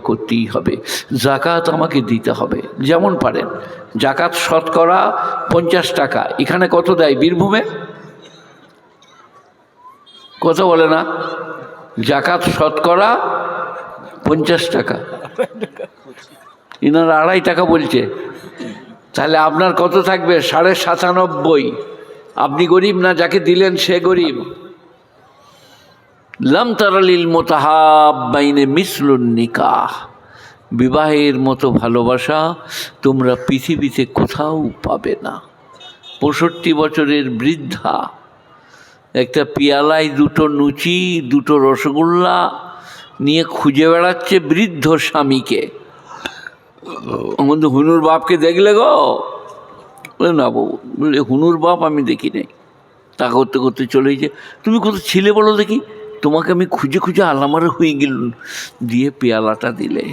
করতেই হবে, জাকাত আমাকে দিতে হবে। যেমন পারেন, জাকাত শতকরা 50 টাকা। এখানে কত দেয় বীরভূমে? কত বলে না? জাকাত শতকরা 50 টাকা, ইনারা 2.5 টাকা বলছে। তাহলে আপনার কত থাকবে? 97.5। আপনি গরিব না, যাকে দিলেন সে গরিব। লাম তারালিল মুতাহাব্বাইনে মিসলুন নিকাহ, বিবাহের মতো ভালোবাসা তোমরা পৃথিবীতে কোথাও পাবে না। 65 বছরের বৃদ্ধা একটা পিয়ালায় 2টো লুচি 2টো রসগোল্লা নিয়ে খুঁজে বেড়াচ্ছে বৃদ্ধ স্বামীকে। আমাদের হুনুর বাপকে দেখলে গো? বলে না বাবু। বলে হুনুর বাপ আমি দেখি নাই। তা করতে করতে চলে গিয়ে, তুমি কোথাও ছিলে বলো দেখি, তোমাকে আমি খুঁজে খুঁজে আলামারে হয়ে গেল। দিয়ে পেয়ালাটা দিলে,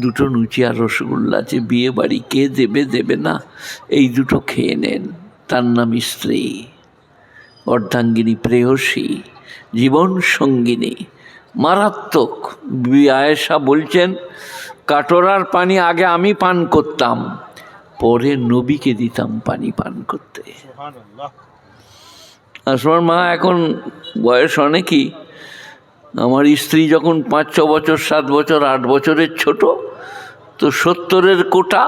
2টো লুচি আর রসগোল্লা আছে, বিয়ে বাড়ি কে দেবে দেবে না, এই 2টো খেয়ে নেন। তার নাম স্ত্রী, অর্ধাঙ্গিনী, প্রেয়সী, জীবন সঙ্গিনী। মারাত্মক। আয়েশা বলছেন, কাটোরার পানি আগে আমি পান করতাম, পরে নবীকে দিতাম পানি পান করতে। আসমার মা এখন বয়স অনেকই। আমার স্ত্রী যখন 5-6 বছর, 7 বছর, 8 বছরের ছোট, তো 70-এর কোটা,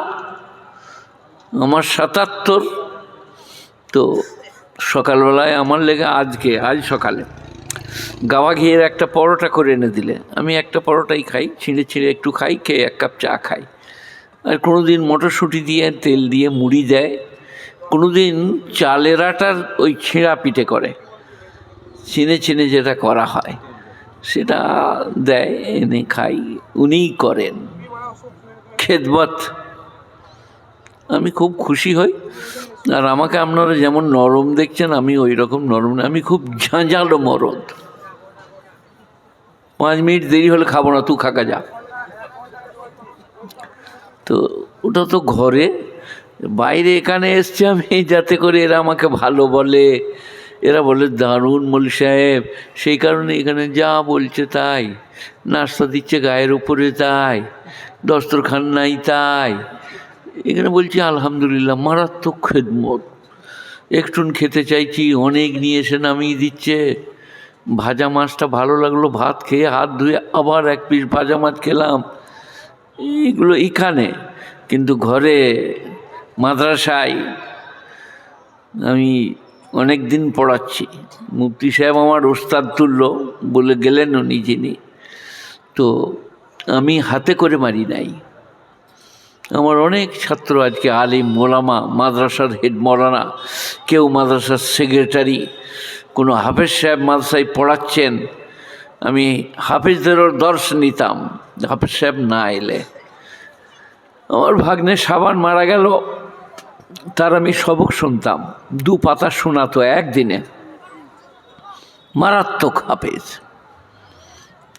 আমার 77। তো সকালবেলায় আমার লেগে আজ সকালে গাওয়া ঘিয়ের একটা পরোটা করে এনে দিলে, আমি একটা পরোটাই খাই, ছিঁড়ে ছিঁড়ে একটু খাই, খেয়ে 1 কাপ চা খাই। আর কোনো দিন মটরশুঁটি দিয়ে তেল দিয়ে মুড়ি দেয়, কোনো দিন চালের আটার ওই ছিঁড়া পিঠে করে, চিনে চিনে যেটা করা হয় সেটা দেয়, এনে খাই। উনিই করেন খেদমত, আমি খুব খুশি হই। আর আমাকে আপনারা যেমন নরম দেখছেন, আমি ওই রকম নরম না, আমি খুব ঝাঁঝালো মরদ। 5 মিনিট দেরি হলে খাবো না, তুই খাকা যা। তো ওটা তো ঘরে, বাইরে এখানে এসছে আমি যাতে করে এরা আমাকে ভালো বলে, এরা বলে দারুণ মৌলভী সাহেব, সেই কারণে এখানে যা বলছে তাই, নাস্তা দিচ্ছে গায়ের উপরে তাই, দস্তরখান নাই তাই। এখানে বলছি আলহামদুলিল্লাহ, মারাত্মক খেদমত। একটুন খেতে চাইছি, অনেক নিয়ে এসে নামিয়ে দিচ্ছে। ভাজা মাছটা ভালো লাগলো, ভাত খেয়ে হাত ধুয়ে আবার 1 পিস ভাজা মাছ খেলাম। এইগুলো এখানে, কিন্তু ঘরে মাদ্রাসায় আমি অনেক দিন পড়াচ্ছি। মুফতি সাহেব আমার ওস্তাদ তুল্য বলে গেলেন উনি যিনি, তো আমি হাতে করে মারি নাই। আমার অনেক ছাত্র আজকে আলিম মোলামা, মাদ্রাসার হেড মৌলানা, কেউ মাদ্রাসার সেক্রেটারি, কোনো হাফেজ সাহেব মাদ্রাসায় পড়াচ্ছেন। আমি হাফেজদেরও দর্শ নিতাম, হাফেজ সাহেব না এলে। আমার ভাগ্নে সাবান মারা গেল, তার আমি সবক শুনতাম, 2 পাতা শোনাতো একদিনে, মারাত্মক হাফেজ।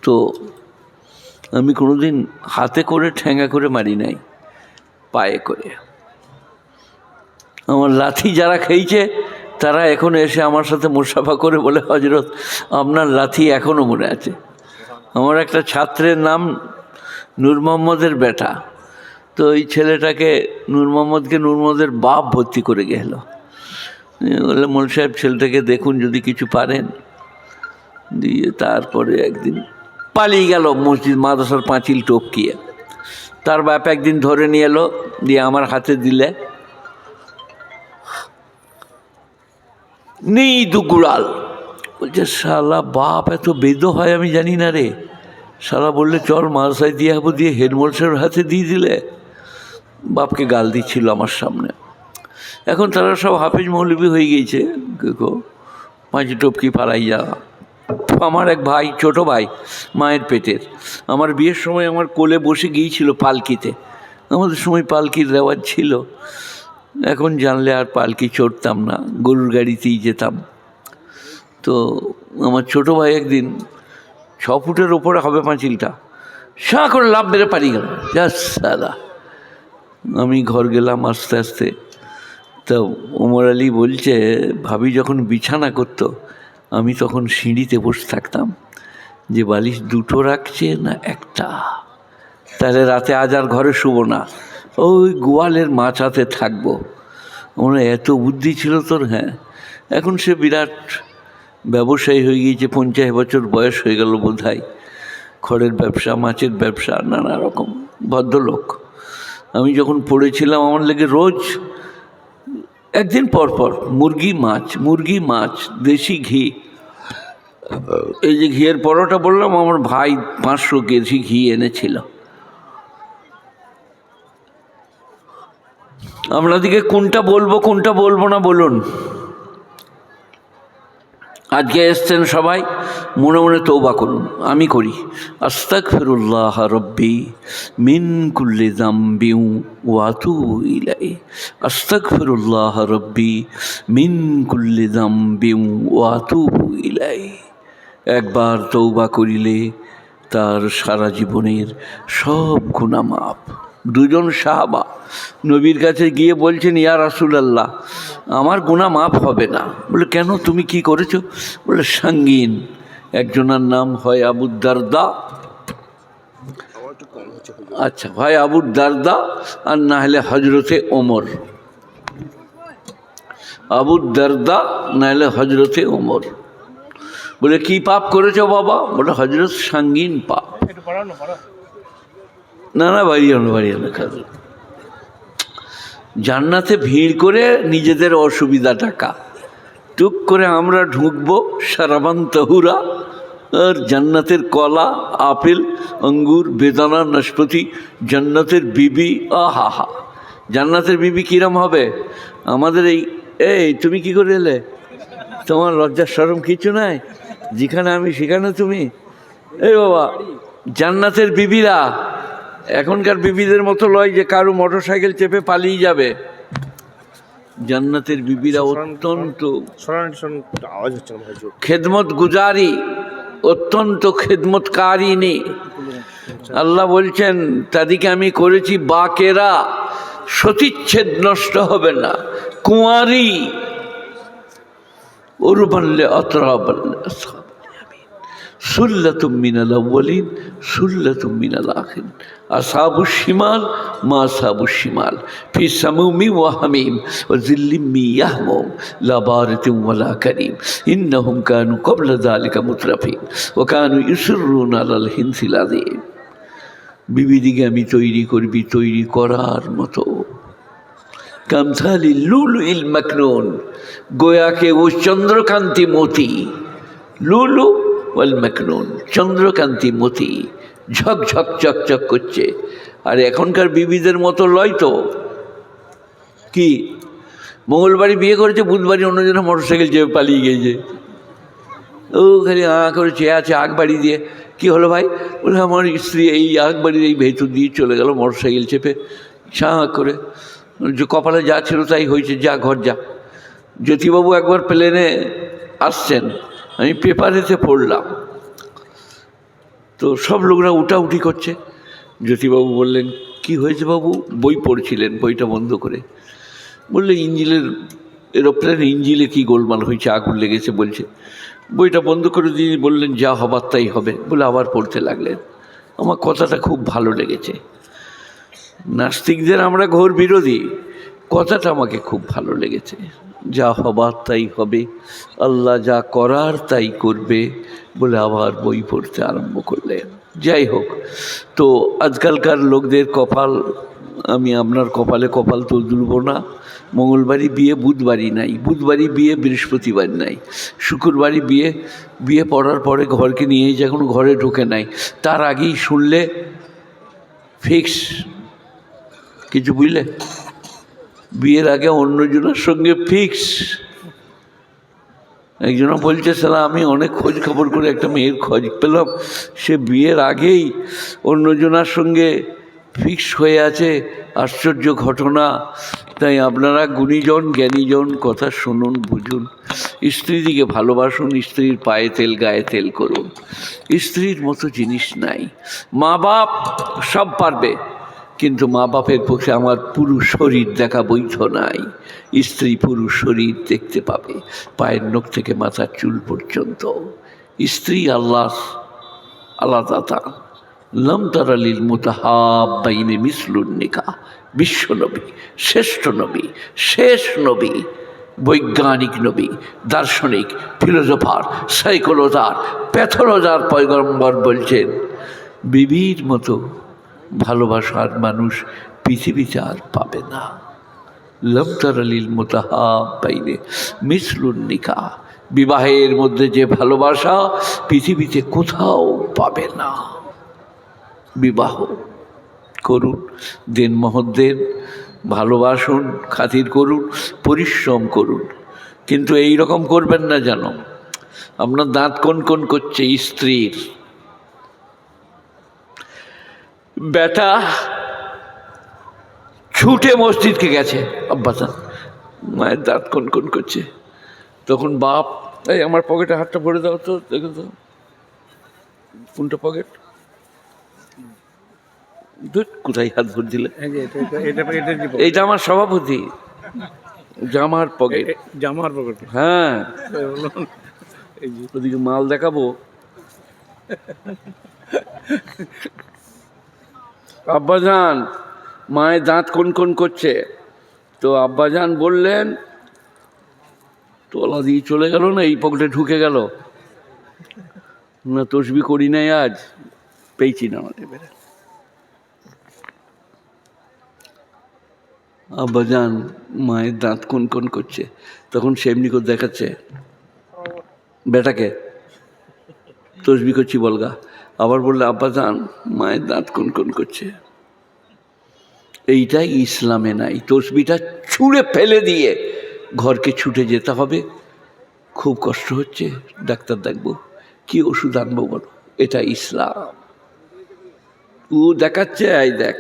তো আমি কোনোদিন হাতে করে ঠেঙ্গা করে মারি নাই, পায়ে করে। আমার লাথি যারা খেয়েছে তারা এখন এসে আমার সাথে মুসাফা করে বলে, হজরত আপনার লাথি এখনও মনে আছে। আমার একটা ছাত্রের নাম নূর মোহাম্মদের বেটা, তো ওই ছেলেটাকে নূর মোহাম্মদের বাপ ভর্তি করে গেল। বললে মৌলভী সাহেব ছেলেটাকে দেখুন যদি কিছু পারেন। দিয়ে তারপরে একদিন পালিয়ে গেল মসজিদ মাদ্রাসার পাঁচিল টপকিয়ে। তার বাপ একদিন ধরে নিয়ে এলো, দিয়ে আমার হাতে দিলে, নেই দুগুড়াল। বলছে শালা বাপ এত বেদ হয় আমি জানি না রে। শালা বললে চল মাদ্রাসায় দিয়ে যাবো, দিয়ে হেডমাস্টারের হাতে দিয়ে দিলে। বাপকে গাল দিচ্ছিল আমার সামনে। এখন তারা সব হাফেজ মৌলবি হয়ে গিয়েছে, কেউ পাঁচি টপকি পালাই যাওয়া। আমার এক ভাই, ছোট ভাই, মায়ের পেটের, আমার বিয়ের সময় আমার কোলে বসে গিয়েছিল পালকিতে। আমাদের সময় পালকির রেওয়াজ ছিল, এখন জানলে আর পালকি চড়তাম না, গরুর গাড়িতেই যেতাম। তো আমার ছোট ভাই একদিন 6 ফুটের ওপরে হবে পাঁচিলটা, সাঁ করে লাফ মেরে পালিয়ে গেল। জাস সালা। আমি ঘর গেলাম আস্তে আস্তে। তা ওমর আলী বলছে, ভাবি যখন বিছানা করতো আমি তখন সিঁড়িতে বসে থাকতাম, যে বালিশ 2টো রাখছে না 1টা। তাহলে রাতে আজ আর ঘরে শুব না, ওই গোয়ালের মাচাতে থাকবো। আমার এত বুদ্ধি ছিল তোর? হ্যাঁ, এখন সে বিরাট ব্যবসায়ী হয়ে গিয়েছে, 50 বছর বয়স হয়ে গেল বোধ হয়। খড়ের ব্যবসা, মাছের ব্যবসা, নানা রকম ভদ্রলোক। আমি যখন পড়েছিলাম আমার লেগে রোজ একদিন পর পর মুরগি মাছ, দেশি ঘি। এই যে ঘিয়ের পরোটা বললাম, আমার ভাই 500 কেজি ঘি এনেছিল। আপনাদেরকে কোনটা বলবো না বলুন? আজকে এসছেন সবাই, মনে মনে তওবা করুন, আমি করি। আস্তাগফিরুল্লাহ রব্বি মিন কুল্লি যামবি ওয়া আতুবু ইলাইহি। আস্তাগফিরুল্লাহ রব্বি মিন কুল্লি যামবি ওয়া আতুবু ইলাইহি। একবার তওবা করিলে তার সারা জীবনের সব গুনাহ মাফ। দুজন সাহাবা নবীর কাছে গিয়ে বলছেন, ইয়া রাসূলুল্লাহ, আমার গুনাহ মাফ হবে না। বলে, কেন, তুমি কি করেছো? বলে, সঙ্গীন। একজনের নাম হয় আবু দারদা, আচ্ছা, হয় আবু দারদা আর না হলে হজরতে ওমর। আবু দারদা না হলে হজরতে ওমর। বলে, কি পাপ করেছো বাবা? বলে, হজরত সঙ্গীন পাপ। না বাড়িয়ে খাবে। জান্নাতে ভিড় করে নিজেদের অসুবিধা টাকা টুক করে আমরা ঢুকবো, সারাবান তহুরা, আর জান্নাতের কলা, আপেল, আঙ্গুর, বেদানা, নাশপাতি, জান্নাতের বিবি, আহা হা। জান্নাতের বিবি কিরম হবে? আমাদের এই তুমি কি করে এলে? তোমার লজ্জা শরম কিছু নাই? যেখানে আমি সেখানে তুমি? এই বাবা, জান্নাতের বিবিরা এখনকার বিবিদের মতো লয় যে কারো মোটর সাইকেল চেপে পালিয়ে যাবে। জান্নাতের বিবিরা অত্যন্ত খেদমত গুজারি, অত্যন্ত খেদমতকারিনী। আল্লাহ বলছেন, তাদেরকে আমি করেছি বাকেরা, সতীচ্ছেদ নষ্ট হবে না, কুঁয়ারি, উরবানলে আতরাবানলে সুল্লাতুম মিনাল আউয়ালিন সুল্লাতুম মিনাল আখিরিন। আসহাবুশ শিমাল মা আসহাবুশ শিমাল ফি সামুমি ওয়া হামিম ওয়া যিল্লিম মিন ইয়াহমুম লা বারিদিন ওয়া লা কারীম ইন্নাহুম কানু ক্বাবলা যালিকা মুতরাফিন ওয়া কানু ইউসিররুনা আলাল হিনসিল আযীম। বিবিদিকে আমি তৈরি করার মতো। কামসালি লুলুইল মাকনুন, গোয়াকে ও চন্দ্রকান্তি মতি। লুলু ওয়াল মাকনুন, চন্দ্রকান্তি মতি, ঝকঝক চকচক করছে। আর এখনকার বিবিদের মতো লয় তো। কি মঙ্গলবারই বিয়ে করেছে, বুধবারই অন্যজনের মোটর সাইকেল চেপে পালিয়ে গিয়েছে। ও খালি করে চেয়ে আছে আগ বাড়ি দিয়ে। কি হলো ভাই? বলে, আমার স্ত্রী এই আগ বাড়ির এই ভেতর দিয়ে চলে গেল মোটর সাইকেল চেপে, ছাঁ করে। যে কপালে যা ছিল তাই হয়েছে, যা ঘর যা। জ্যোতিবাবু একবার প্লেনে আসছেন, আমি পেপারেতে পড়লাম, তো সব লোকরা উঠাউঠি করছে। জ্যোতিবাবু বললেন, কি হয়েছে বাবু? বই পড়ছিলেন, বইটা বন্ধ করে। বললে, এরোপ্লেনের ইঞ্জিলে কি গোলমাল হয়েছে, আগুন লেগেছে বলছে। বইটা বন্ধ করে দিয়ে বললেন, যা হবার তাই হবে। বলে আবার পড়তে লাগলেন। আমার কথাটা খুব ভালো লেগেছে। নাস্তিকদের আমরা ঘোর বিরোধী, কথাটা আমাকে খুব ভালো লেগেছে। যা হবার তাই হবে, আল্লাহ যা করার তাই করবে, বলে আবার বই পড়তে আরম্ভ করলেন। যাই হোক, তো আজকালকার লোকদের কপাল, আমি আপনার কপালে কপাল তো তুলব না। মঙ্গলবারই বিয়ে, বুধবারই নাই, বুধবারই বিয়ে, বৃহস্পতিবার নাই, শুক্রবারই বিয়ে পড়ার পরে ঘরকে নিয়ে যখন ঘরে ঢোকে নাই, তার আগেই শুনলে ফিক্স কিছু, বুঝলে? বিয়ের আগে অন্যজনের সঙ্গে ফিক্স। একজনা বলছে, সালা আমি অনেক খোঁজ খবর করে একটা মেয়ের খোঁজ পেলাম, সে বিয়ের আগেই অন্যজনার সঙ্গে ফিক্স হয়ে আছে। আশ্চর্য ঘটনা। তাই আপনারা গুণীজন জ্ঞানীজন কথা শুনুন, বুঝুন। স্ত্রীদিকে ভালোবাসুন, স্ত্রীর পায়ে তেল গায়ে তেল করুন। স্ত্রীর মতো জিনিস নাই। মা বাপ সব পারবে, কিন্তু মা বাপের পক্ষে আমার পুরো শরীর দেখা বৈধ নাই। স্ত্রী পুরো শরীর দেখতে পাবে, পায়ের নখ থেকে মাথার চুল পর্যন্ত। স্ত্রী আল্লাহর আলাদা দান, লম তারালিল মুতাহাব্বাইনি মিসলুন নিকাহ। বিশ্বনবী, শ্রেষ্ঠ নবী, শেষ নবী, বৈজ্ঞানিক নবী, দার্শনিক, ফিলোজফার, সাইকোলজার, প্যাথোলজার পয়গম্বর বলছেন বিবির মতো ভালোবাসার মানুষ পৃথিবীতে আর পাবে না। লম তারালিল মুতাহাব্বাইনি মিসলুন নিকাহ। বিবাহের মধ্যে যে ভালোবাসা পৃথিবীতে কোথাও পাবে না। বিবাহ করুন, দিন মহৎ দেন, ভালোবাসুন, খাতির করুন, পরিশ্রম করুন, কিন্তু এই রকম করবেন না যেন আপনার দাঁত কোন করছে। স্ত্রীর বেটা ছুটে মসজিদকে গেছে, আব্বাসান মায়ের দাঁত কোন করছে, তখন বাপ এই আমার পকেটে হাতটা ভরে দাও তো, দেখো তো কোনটা পকেট, কোথায় হাত ভরে দিলে, এইটা আমার সভাপতি জামার পকেট, জামার পকেট। হ্যাঁ ওদিকে মাল দেখাবো। আব্বাজান মায়ের দাঁত কোন করছে, তো আব্বাজান বললেন তলা দিয়ে চলে গেল না, এই পকেটে ঢুকে গেল না, তসবি করি নাই আজ, পেয়েছি না আমাদের বেড়ে। আব্বাজান মায়ের দাঁত কোন করছে, তখন সেমনি করে দেখাচ্ছে বেটাকে, তসবি করছি বলগা। আবার বললে আব্বাজান মায়ের দাঁত কোন করছে। এইটাই ইসলামে নাই। তসবিটা ছুঁড়ে ফেলে দিয়ে ঘরকে ছুটে যেতে হবে, খুব কষ্ট হচ্ছে, ডাক্তার দেখবো, কি ওষুধ আনবো বলো, এটা ইসলাম। ও দেখাচ্ছে এই দেখ,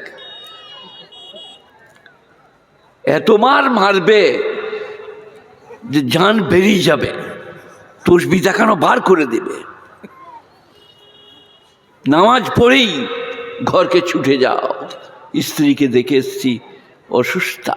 এত মারবে যে জান বেরিয়ে যাবে, তসবি দেখানো বার করে দেবে। নামাজ পড়েই ঘরকে ছুটে যাও। স্ত্রীকে দেখে এসছি অসুস্থা,